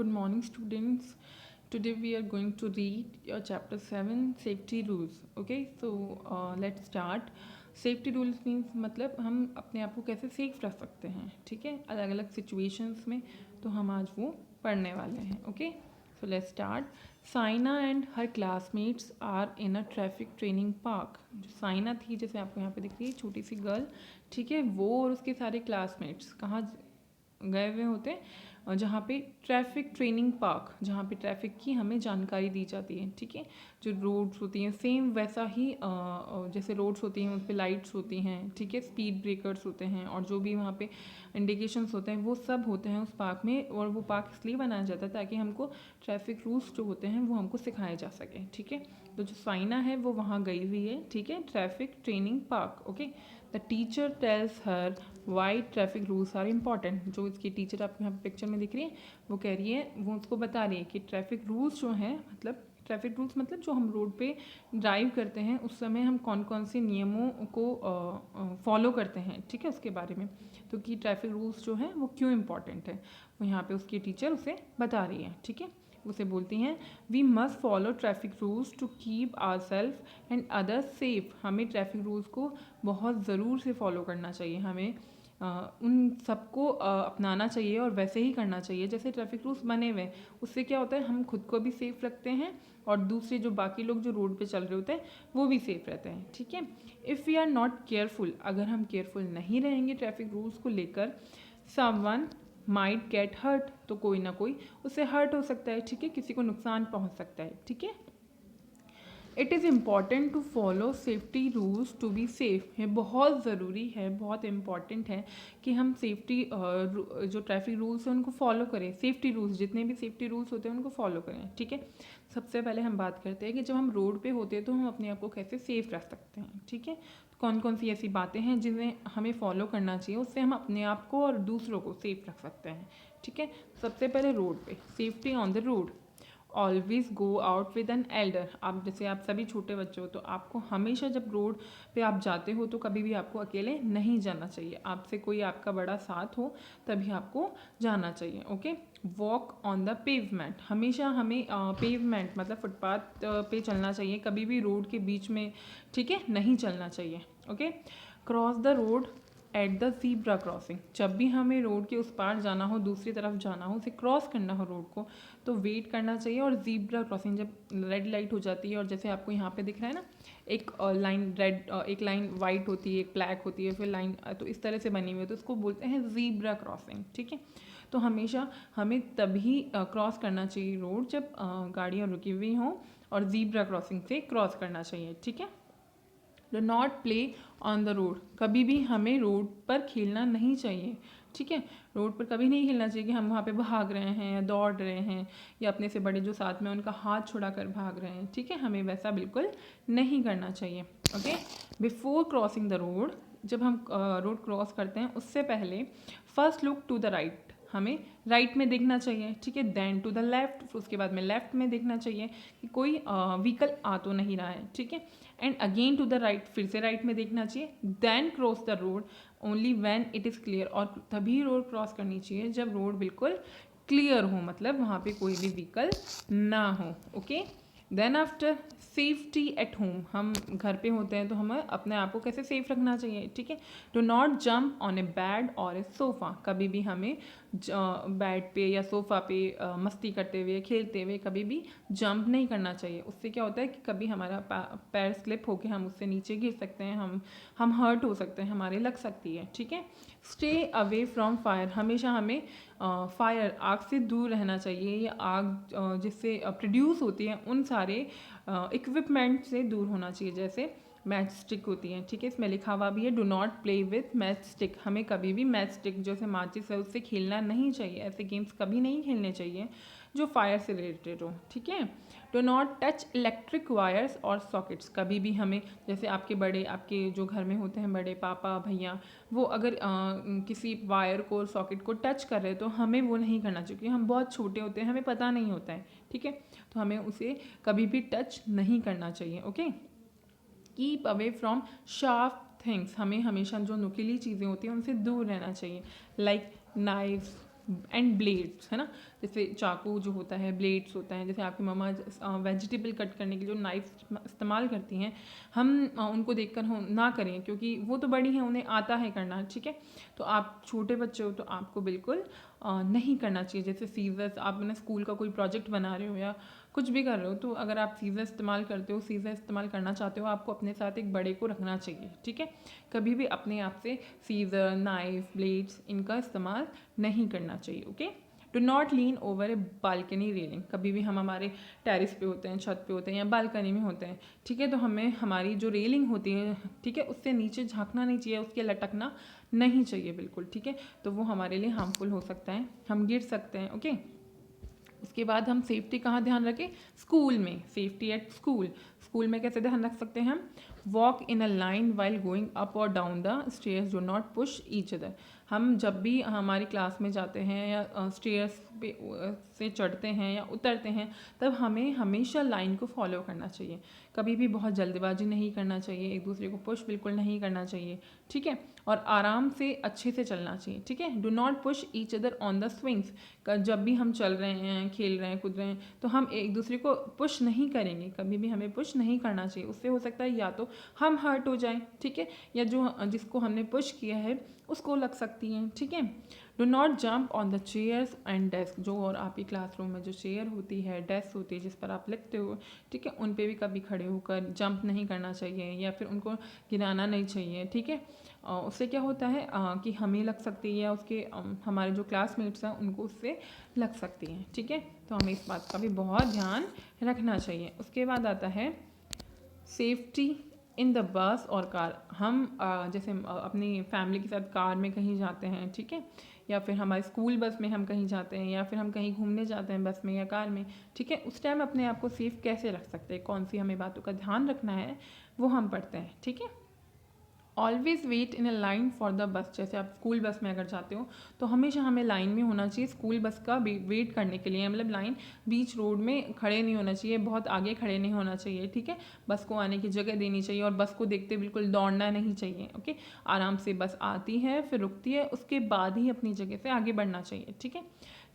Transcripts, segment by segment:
Good morning, students. Today we are going to read your chapter 7 safety rules. Okay, so let's start. Safety rules means मतलब हम अपने आप को कैसे safe रख सकते हैं, ठीक है, अलग अलग सिचुएशंस में. तो हम आज वो पढ़ने वाले हैं. Okay, so let's start. Saina and her classmates are in a traffic training park. जो साइना थी, जैसे आपको यहाँ पे दिख रही है, छोटी सी गर्ल, ठीक है, वो और उसके सारे क्लासमेट्स कहाँ गए हुए होते हैं, जहाँ पे ट्रैफिक ट्रेनिंग पार्क, जहाँ पे ट्रैफिक की हमें जानकारी दी जाती है, ठीक है. जो रोड्स होती हैं सेम वैसा ही जैसे रोड्स होती हैं उन पर लाइट्स होती हैं, ठीक है, स्पीड ब्रेकर्स होते हैं और जो भी वहाँ पे इंडिकेशंस होते हैं वो सब होते हैं उस पार्क में. और वो पार्क इसलिए बनाया जाता है ताकि हमको ट्रैफिक रूल्स जो होते हैं वो हमको सिखाए जा सके, ठीक है. तो जो साइना है वो वहाँ गई हुई है, ठीक है, traffic training park. Okay, the teacher tells her why traffic rules are important. जो इसकी टीचर आपको यहाँ पे पिक्चर में दिख रही है, वो कह रही है, वो उसको बता रही है कि ट्रैफिक रूल्स जो हैं, मतलब ट्रैफिक रूल्स मतलब जो हम रोड पे ड्राइव करते हैं उस समय हम कौन कौन से नियमों को फॉलो करते हैं, ठीक है, उसके बारे में. तो कि ट्रैफिक रूल्स जो हैं वो क्यों इम्पॉर्टेंट है, वो यहाँ पे उसकी टीचर उसे बता रही है, ठीक है. उसे बोलती हैं, we must follow traffic rules to keep our self and others safe. हमें ट्रैफिक रूल्स को बहुत ज़रूर से फॉलो करना चाहिए. हमें उन सबको अपनाना चाहिए और वैसे ही करना चाहिए जैसे ट्रैफिक रूल्स बने हुए हैं. उससे क्या होता है, हम खुद को भी सेफ रखते हैं और दूसरे जो बाकी लोग जो रोड पे चल रहे होते हैं वो भी सेफ रहते हैं, ठीक है. If we are not careful, अगर हम केयरफुल नहीं रहेंगे ट्रैफिक रूल्स को लेकर, समवन माइट गेट हर्ट, तो कोई ना कोई उससे हर्ट हो सकता है, ठीक है, किसी को नुकसान पहुंच सकता है, ठीक है. It is important to follow safety rules to be safe. ये बहुत ज़रूरी है, बहुत इम्पॉर्टेंट है कि हम सेफ्टी जो ट्रैफिक रूल्स हैं उनको फॉलो करें. सेफ्टी रूल्स, जितने भी सेफ्टी रूल्स होते हैं उनको फॉलो करें, ठीक है. सबसे पहले हम बात करते हैं कि जब हम रोड पे होते हैं तो हम अपने आप को कैसे सेफ रख सकते हैं, ठीक है. कौन कौन सी ऐसी बातें हैं जिन्हें हमें फॉलो करना चाहिए, उससे हम अपने आप को और दूसरों को सेफ रख सकते हैं, ठीक है. सबसे पहले रोड पे safety on the road. Always go out with an elder. आप जैसे आप सभी छोटे बच्चे हो तो आपको हमेशा जब रोड पे आप जाते हो तो कभी भी आपको अकेले नहीं जाना चाहिए. आपसे कोई आपका बड़ा साथ हो तभी आपको जाना चाहिए. Okay, walk on the pavement. हमेशा हमें पेवमेंट मतलब फुटपाथ पे चलना चाहिए, कभी भी रोड के बीच में, ठीक है, नहीं चलना चाहिए. Okay, cross the road at the zebra crossing. जब भी हमें रोड के उस पार जाना हो, दूसरी तरफ जाना हो, उसे क्रॉस करना हो रोड को, तो वेट करना चाहिए. और ज़ीब्रा क्रॉसिंग जब रेड लाइट हो जाती है और जैसे आपको यहाँ पे दिख रहा है ना, एक लाइन रेड, एक लाइन वाइट होती है, एक ब्लैक होती है, फिर लाइन तो इस तरह से बनी हुई है, तो उसको बोलते हैं ज़ीब्रा क्रॉसिंग, ठीक है. तो हमेशा हमें तभी क्रॉस करना चाहिए रोड जब गाड़ियाँ रुकी हुई हों और ज़ीब्रा क्रॉसिंग से क्रॉस करना चाहिए, ठीक है. Do not play on the road. कभी भी हमें रोड पर खेलना नहीं चाहिए, ठीक है. रोड पर कभी नहीं खेलना चाहिए कि हम वहाँ पे भाग रहे हैं या दौड़ रहे हैं या अपने से बड़े जो साथ में उनका हाथ छुड़ा कर भाग रहे हैं, ठीक है. हमें वैसा बिल्कुल नहीं करना चाहिए. Okay, before crossing the road, जब हम रोड क्रॉस करते हैं उससे पहले first look to the right. हमें राइट में देखना चाहिए, ठीक है. देन टू द लेफ्ट, उसके बाद में लेफ्ट में देखना चाहिए कि कोई व्हीकल आ तो नहीं रहा है, ठीक है. And again to the right, फिर से राइट में देखना चाहिए. Then cross the road only when it is clear. और तभी रोड क्रॉस करनी चाहिए जब रोड बिल्कुल क्लियर हो, मतलब वहाँ पे कोई भी व्हीकल ना हो. Okay, then after safety at home. हम घर पे होते हैं तो हमें अपने आप को कैसे सेफ रखना चाहिए, ठीक है. Do not jump on A bed और ए सोफ़ा. कभी भी हमें बेड पे या सोफ़ा पे मस्ती करते हुए, खेलते हुए कभी भी जंप नहीं करना चाहिए. उससे क्या होता है कि कभी हमारा पैर स्लिप होकर हम उससे नीचे गिर सकते हैं, हम हर्ट हो सकते हैं, हमारे लग सकती है, ठीक है. Stay away from fire. हमेशा हमें फायर, आग से दूर रहना चाहिए, या आग जिससे प्रोड्यूस होती है उन सारे इक्विपमेंट से दूर होना चाहिए. जैसे मैच स्टिक होती है, ठीक है, इसमें लिखा हुआ भी है do not play with match stick. हमें कभी भी मैच स्टिक जैसे माचिस है उससे खेलना नहीं चाहिए. ऐसे गेम्स कभी नहीं खेलने चाहिए जो फायर से रिलेटेड हो, ठीक है. Do not touch electric wires और सॉकेट्स. कभी भी हमें, जैसे आपके जो घर में होते हैं बड़े पापा भैया, वो अगर किसी वायर को, सॉकेट को टच कर रहे हैं तो हमें वो नहीं करना चाहिए, क्योंकि हम बहुत छोटे होते हैं, हमें पता नहीं होता है, ठीक है. तो हमें उसे कभी भी टच नहीं करना चाहिए. Okay, keep away from sharp things. हमें हमेशा जो नुकीली चीज़ें होती हैं उनसे दूर रहना चाहिए, लाइक नाइफ्स, एंड ब्लेड्स, है ना, जैसे चाकू जो होता है, ब्लेड्स होता है, जैसे आपकी मम्मा वेजिटेबल कट करने के लिए जो नाइफ इस्तेमाल करती हैं, हम उनको देखकर ना करें, क्योंकि वो तो बड़ी हैं, उन्हें आता है करना, ठीक है। तो आप छोटे बच्चे हो तो आपको बिल्कुल नहीं करना चाहिए। जैसे सीजर्स, आप अपने स्कूल का कोई प्रोजेक्ट बना रहे हो या कुछ भी कर रहे हो, तो अगर आप सीजर इस्तेमाल करते हो, सीजर इस्तेमाल करना चाहते हो, आपको अपने साथ एक बड़े को रखना चाहिए, ठीक है। कभी भी अपने आप से सीजर, नाइफ, ब्लेड्स इनका इस्तेमाल नहीं करना चाहिए, okay. Do not lean over A balcony railing, कभी भी हम हमारे टेरिस पे होते हैं, छत पे होते हैं या बालकनी में होते हैं, ठीक है, तो हमें हमारी जो रेलिंग होती है, ठीक है, उससे नीचे झांकना नहीं चाहिए, उसके लटकना नहीं चाहिए बिल्कुल, ठीक है। तो वो हमारे लिए हार्मफुल हो सकता है, हम गिर सकते हैं, ओके। उसके बाद हम सेफ्टी कहाँ ध्यान रखें? स्कूल में, सेफ्टी एट स्कूल। स्कूल में कैसे ध्यान रख सकते हैं हम? Walk in a line while going up और down the stairs, do not push each other. हम जब भी हमारी क्लास में जाते हैं या स्टेयर्स पे से चढ़ते हैं या उतरते हैं, तब हमें हमेशा लाइन को फॉलो करना चाहिए। कभी भी बहुत जल्दबाजी नहीं करना चाहिए, एक दूसरे को पुश बिल्कुल नहीं करना चाहिए, ठीक है। और आराम से अच्छे से चलना चाहिए, ठीक है। Do not push each other on the swings, जब भी हम चल रहे हैं, खेल रहे हैं, कूद रहे हैं, तो हम एक दूसरे को पुश नहीं करेंगे, कभी भी हमें पुश नहीं करना चाहिए। उससे हो सकता है या तो हम हर्ट हो जाएं, ठीक है, या जो जिसको हमने पुश किया है उसको लग सकती हैं, ठीक है। Do not jump on the chairs and desk, जो और आपकी क्लासरूम में जो चेयर होती है, डेस्क होती है जिस पर आप लिखते हो, ठीक है, उन पे भी कभी खड़े होकर जंप नहीं करना चाहिए या फिर उनको गिराना नहीं चाहिए, ठीक है। उससे क्या होता है कि हमें लग सकती है या उसके हमारे जो क्लासमेट्स हैं उनको उससे लग सकती हैं, ठीक है। तो हमें इस बात का भी बहुत ध्यान रखना चाहिए। उसके बाद आता है सेफ्टी इन द बस और कार। हम जैसे अपनी फैमिली के साथ कार में कहीं जाते हैं, ठीक है, या फिर हमारे स्कूल बस में हम कहीं जाते हैं, या फिर हम कहीं घूमने जाते हैं बस में या कार में, ठीक है, उस टाइम अपने आप को सेफ कैसे रख सकते हैं, कौन सी हमें बातों का ध्यान रखना है, वो हम पढ़ते हैं, ठीक है। Always wait in a line for the bus, जैसे आप स्कूल बस में अगर जाते हो तो हमेशा हमें लाइन में होना चाहिए स्कूल बस का वेट करने के लिए, मतलब लाइन बीच रोड में खड़े नहीं होना चाहिए, बहुत आगे खड़े नहीं होना चाहिए, ठीक है। बस को आने की जगह देनी चाहिए और बस को देखते बिल्कुल दौड़ना नहीं चाहिए, ओके। आराम से बस आती है, फिर रुकती है, उसके बाद ही अपनी जगह से आगे बढ़ना चाहिए, ठीक है।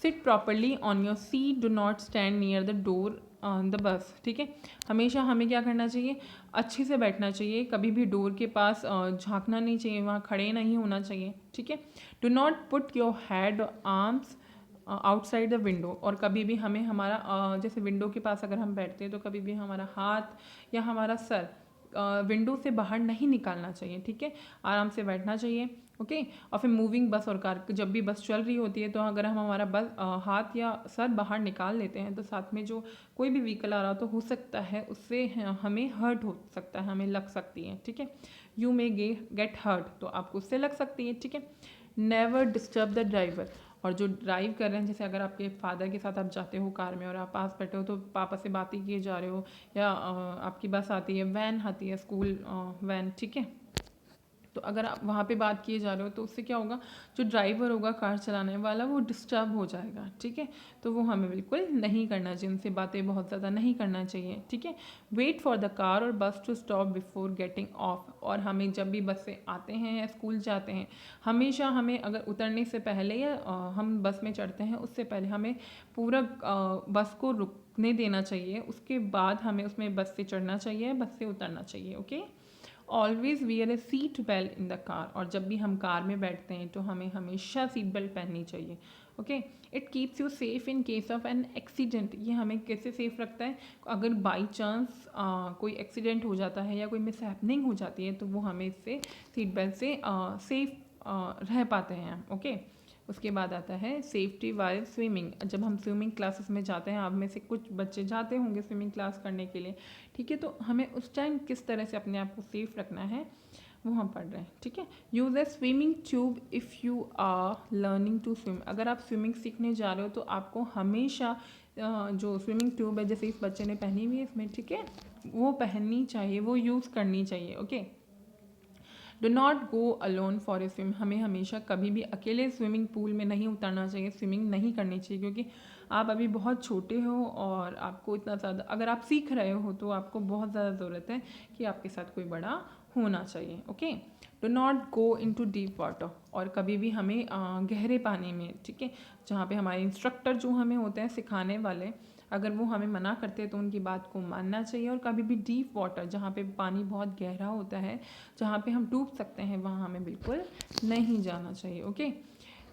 Seat properly on your seat, do not stand near the door on the bus, ठीक है। हमेशा हमें क्या करना चाहिए? अच्छे से बैठना चाहिए, कभी भी डोर के पास झांकना नहीं चाहिए, वहाँ खड़े नहीं होना चाहिए, ठीक है। Do not put your head arms outside the window, और कभी भी हमें हमारा जैसे विंडो के पास अगर हम बैठते हैं तो कभी भी हमारा हाथ या हमारा सर विंडो से बाहर नहीं निकालना चाहिए, ठीक है। आराम से बैठना चाहिए, ओके। और फिर मूविंग बस और कार, जब भी बस चल रही होती है तो अगर हम हमारा बस हाथ या सर बाहर निकाल लेते हैं तो साथ में जो कोई भी व्हीकल आ रहा हो तो हो सकता है उससे हमें हर्ट हो सकता है, हमें लग सकती है, ठीक है। यू मे गेट हर्ट, तो आपको उससे लग सकती है, ठीक है। नेवर डिस्टर्ब द ड्राइवर, और जो ड्राइव कर रहे हैं, जैसे अगर आपके फादर के साथ आप जाते हो कार में और आप पास बैठे हो तो पापा से बातें किए जा रहे हो, या आपकी बस आती है, वैन आती है, स्कूल वैन, ठीक है, तो अगर आप वहाँ पे बात किए जा रहे हो तो उससे क्या होगा, जो ड्राइवर होगा कार चलाने वाला वो डिस्टर्ब हो जाएगा, ठीक है। तो वो हमें बिल्कुल नहीं करना चाहिए, उनसे बातें बहुत ज़्यादा नहीं करना चाहिए, ठीक है। वेट फॉर द कार और bus to stop before getting off, और हमें जब भी बस से आते हैं या स्कूल जाते हैं, हमेशा हमें अगर उतरने से पहले या हम बस में चढ़ते हैं उससे पहले हमें पूरा बस को रुकने देना चाहिए, उसके बाद हमें उसमें बस से चढ़ना चाहिए, बस से उतरना चाहिए, okay. Always wear A seat belt in the car, और जब भी हम कार में बैठते हैं तो हमें हमेशा सीट बेल्ट पहननी चाहिए, okay. It keeps you safe in case of an accident, ये हमें कैसे सेफ रखता है? अगर बाई चांस कोई एक्सीडेंट हो जाता है या कोई मिस हैपनिंग हो जाती है तो वो हमें इससे सीट बेल्ट से सेफ रह पाते हैं, ओके। उसके बाद आता है सेफ्टी वाइल स्विमिंग। जब हम स्विमिंग क्लासेस में जाते हैं, आप में से कुछ बच्चे जाते होंगे स्विमिंग क्लास करने के लिए, ठीक है, तो हमें उस टाइम किस तरह से अपने आप को सेफ रखना है वो हम पढ़ रहे हैं, ठीक है। Use a swimming tube if you are learning to swim, अगर आप स्विमिंग सीखने जा रहे हो तो आपको हमेशा जो स्विमिंग ट्यूब है, जैसे इस बच्चे ने पहनी हुई है इसमें, ठीक है, वो पहननी चाहिए, वो यूज़ करनी चाहिए, okay. Do not go alone for a swim, हमें हमेशा कभी भी अकेले स्विमिंग पूल में नहीं उतरना चाहिए, स्विमिंग नहीं करनी चाहिए, क्योंकि आप अभी बहुत छोटे हो और आपको इतना ज़्यादा, अगर आप सीख रहे हो तो आपको बहुत ज़्यादा ज़रूरत है कि आपके साथ कोई बड़ा होना चाहिए। Okay, do not go into deep water, और कभी भी हमें गहरे पानी में, ठीक है, जहाँ पे हमारे इंस्ट्रक्टर जो हमें होते हैं सिखाने वाले, अगर वो हमें मना करते हैं तो उनकी बात को मानना चाहिए। और कभी भी डीप वाटर, जहाँ पे पानी बहुत गहरा होता है, जहाँ पे हम डूब सकते हैं, वहाँ हमें बिल्कुल नहीं जाना चाहिए। Okay,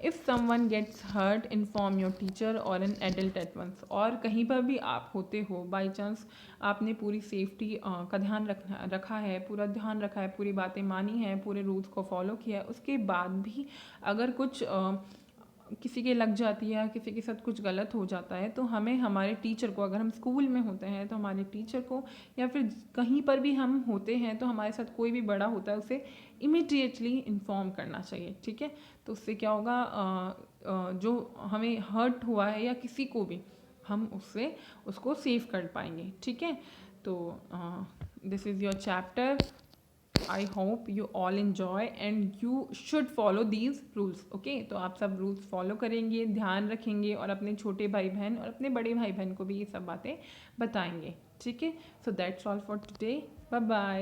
if someone gets hurt inform your teacher और एन एडल्ट एट वंस। और कहीं पर भी आप होते हो, बाई चांस आपने पूरी सेफ्टी का ध्यान रखा है, पूरा ध्यान रखा है, पूरी बातें मानी हैं, पूरे रूल्स को फॉलो किया है, उसके बाद भी अगर कुछ किसी के लग जाती है, किसी के साथ कुछ गलत हो जाता है, तो हमें हमारे टीचर को, अगर हम स्कूल में होते हैं तो हमारे टीचर को, या फिर कहीं पर भी हम होते हैं तो हमारे साथ कोई भी बड़ा होता है, उसे इमीडिएटली इन्फॉर्म करना चाहिए। ठीक है, तो उससे क्या होगा, जो हमें हर्ट हुआ है या किसी को भी, हम उसको सेव कर पाएंगे। ठीक है, तो this is your chapter. I hope you all enjoy and you should follow these rules. Okay, तो आप सब रूल्स फॉलो करेंगे, ध्यान रखेंगे, और अपने छोटे भाई बहन और अपने बड़े भाई बहन को भी ये सब बातें बताएंगे। ठीक है, so that's all for today. Bye bye.